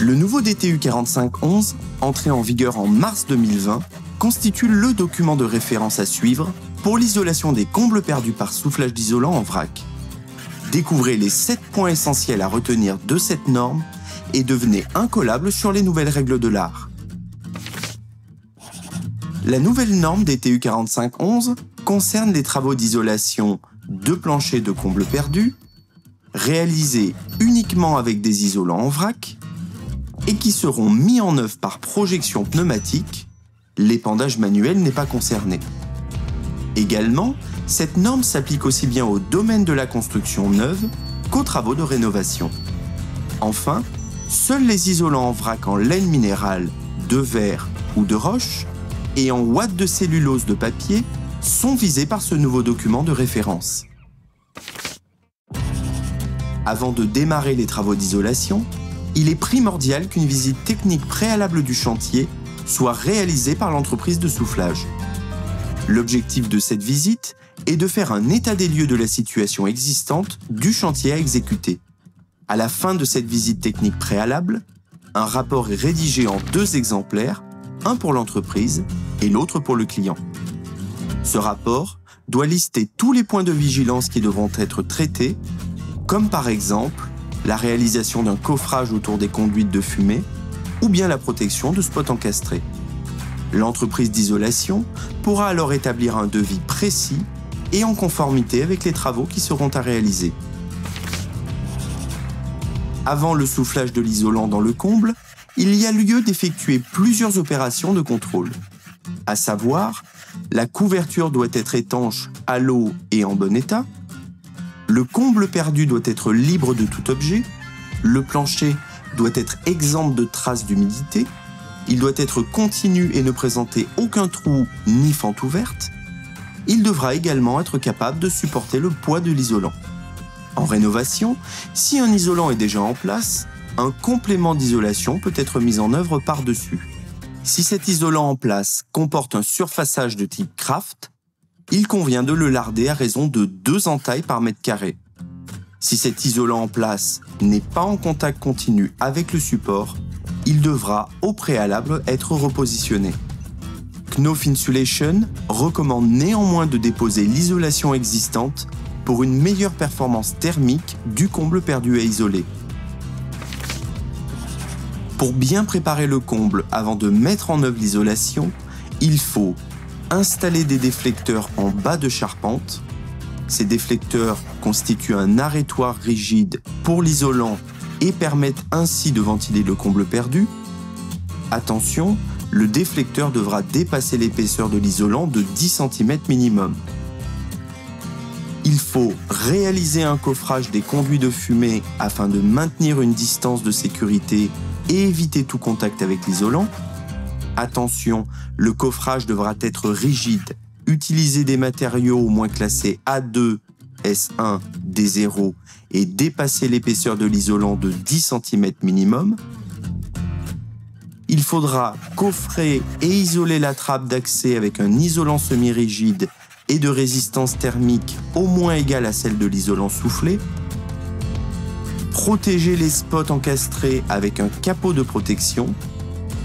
Le nouveau DTU 4511, entré en vigueur en mars 2020, constitue le document de référence à suivre pour l'isolation des combles perdus par soufflage d'isolant en vrac. Découvrez les 7 points essentiels à retenir de cette norme et devenez incollable sur les nouvelles règles de l'art. La nouvelle norme DTU 4511 concerne les travaux d'isolation de planchers de combles perdus, réalisés uniquement avec des isolants en vrac, et qui seront mis en œuvre par projection pneumatique. L'épandage manuel n'est pas concerné. Également, cette norme s'applique aussi bien au domaine de la construction neuve qu'aux travaux de rénovation. Enfin, seuls les isolants en vrac en laine minérale, de verre ou de roche et en ouate de cellulose de papier sont visés par ce nouveau document de référence. Avant de démarrer les travaux d'isolation, il est primordial qu'une visite technique préalable du chantier soit réalisée par l'entreprise de soufflage. L'objectif de cette visite est de faire un état des lieux de la situation existante du chantier à exécuter. À la fin de cette visite technique préalable, un rapport est rédigé en 2 exemplaires, un pour l'entreprise et l'autre pour le client. Ce rapport doit lister tous les points de vigilance qui devront être traités, comme par exemple la réalisation d'un coffrage autour des conduites de fumée ou bien la protection de spots encastrés. L'entreprise d'isolation pourra alors établir un devis précis et en conformité avec les travaux qui seront à réaliser. Avant le soufflage de l'isolant dans le comble, il y a lieu d'effectuer plusieurs opérations de contrôle. À savoir, la couverture doit être étanche à l'eau et en bon état, le comble perdu doit être libre de tout objet, le plancher doit être exempt de traces d'humidité, il doit être continu et ne présenter aucun trou ni fente ouverte. Il devra également être capable de supporter le poids de l'isolant. En rénovation, si un isolant est déjà en place, un complément d'isolation peut être mis en œuvre par-dessus. Si cet isolant en place comporte un surfaçage de type Kraft, il convient de le larder à raison de 2 entailles par mètre carré. Si cet isolant en place n'est pas en contact continu avec le support, il devra au préalable être repositionné. Knauf Insulation recommande néanmoins de déposer l'isolation existante pour une meilleure performance thermique du comble perdu à isoler. Pour bien préparer le comble avant de mettre en œuvre l'isolation, il faut installer des déflecteurs en bas de charpente. Ces déflecteurs constituent un arrêtoir rigide pour l'isolant et permettent ainsi de ventiler le comble perdu. Attention, le déflecteur devra dépasser l'épaisseur de l'isolant de 10 cm minimum. Il faut réaliser un coffrage des conduits de fumée afin de maintenir une distance de sécurité et éviter tout contact avec l'isolant. Attention, le coffrage devra être rigide, utiliser des matériaux au moins classés A2, S1, D0 et dépasser l'épaisseur de l'isolant de 10 cm minimum. Il faudra coffrer et isoler la trappe d'accès avec un isolant semi-rigide et de résistance thermique au moins égale à celle de l'isolant soufflé. Protéger les spots encastrés avec un capot de protection.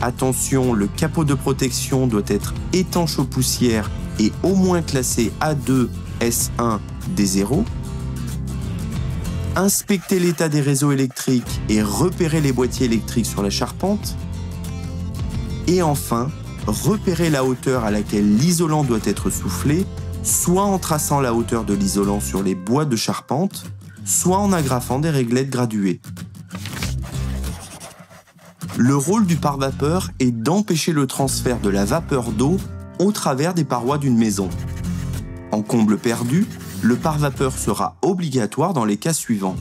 Attention, le capot de protection doit être étanche aux poussières et au moins classé A2, S1, D0. Inspecter l'état des réseaux électriques et repérer les boîtiers électriques sur la charpente. Et enfin, repérer la hauteur à laquelle l'isolant doit être soufflé, soit en traçant la hauteur de l'isolant sur les bois de charpente, soit en agrafant des réglettes graduées. Le rôle du pare-vapeur est d'empêcher le transfert de la vapeur d'eau au travers des parois d'une maison. En comble perdu, le pare-vapeur sera obligatoire dans les cas suivants.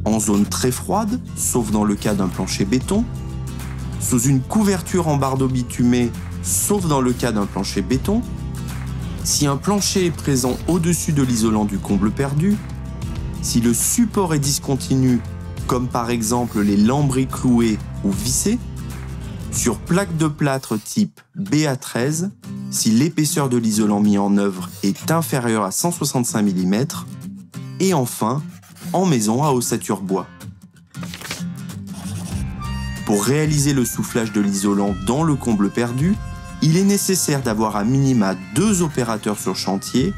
En zone très froide, sauf dans le cas d'un plancher béton, sous une couverture en bardeau bitumé, sauf dans le cas d'un plancher béton, si un plancher est présent au-dessus de l'isolant du comble perdu, si le support est discontinu, comme par exemple les lambris cloués ou vissés, sur plaque de plâtre type BA13, si l'épaisseur de l'isolant mis en œuvre est inférieure à 165 mm, et enfin, en maison à ossature bois. Pour réaliser le soufflage de l'isolant dans le comble perdu, il est nécessaire d'avoir à minima 2 opérateurs sur chantier,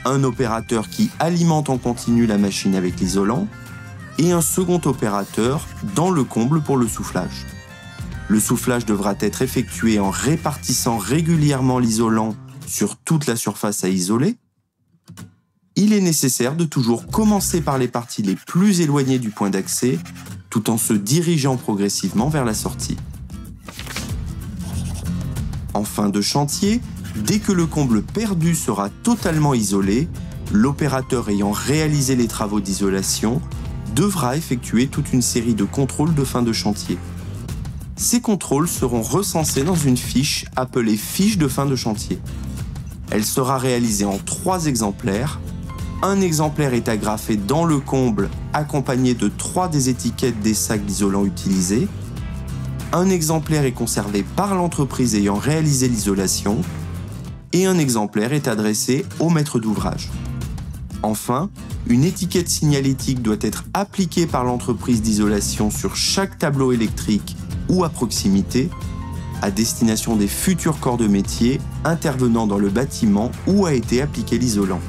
un opérateur qui alimente en continu la machine avec l'isolant, et un second opérateur dans le comble pour le soufflage. Le soufflage devra être effectué en répartissant régulièrement l'isolant sur toute la surface à isoler. Il est nécessaire de toujours commencer par les parties les plus éloignées du point d'accès, tout en se dirigeant progressivement vers la sortie. En fin de chantier, dès que le comble perdu sera totalement isolé, l'opérateur ayant réalisé les travaux d'isolation devra effectuer toute une série de contrôles de fin de chantier. Ces contrôles seront recensés dans une fiche appelée fiche de fin de chantier. Elle sera réalisée en 3 exemplaires. Un exemplaire est agrafé dans le comble accompagné de 3 des étiquettes des sacs d'isolant utilisés. Un exemplaire est conservé par l'entreprise ayant réalisé l'isolation et un exemplaire est adressé au maître d'ouvrage. Enfin, une étiquette signalétique doit être appliquée par l'entreprise d'isolation sur chaque tableau électrique ou à proximité, à destination des futurs corps de métier intervenant dans le bâtiment où a été appliqué l'isolant.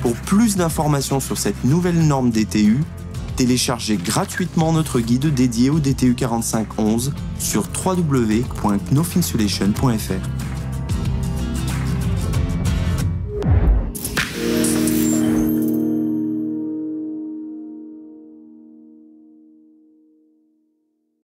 Pour plus d'informations sur cette nouvelle norme DTU, téléchargez gratuitement notre guide dédié au DTU 4511 sur www.knofinsulation.fr.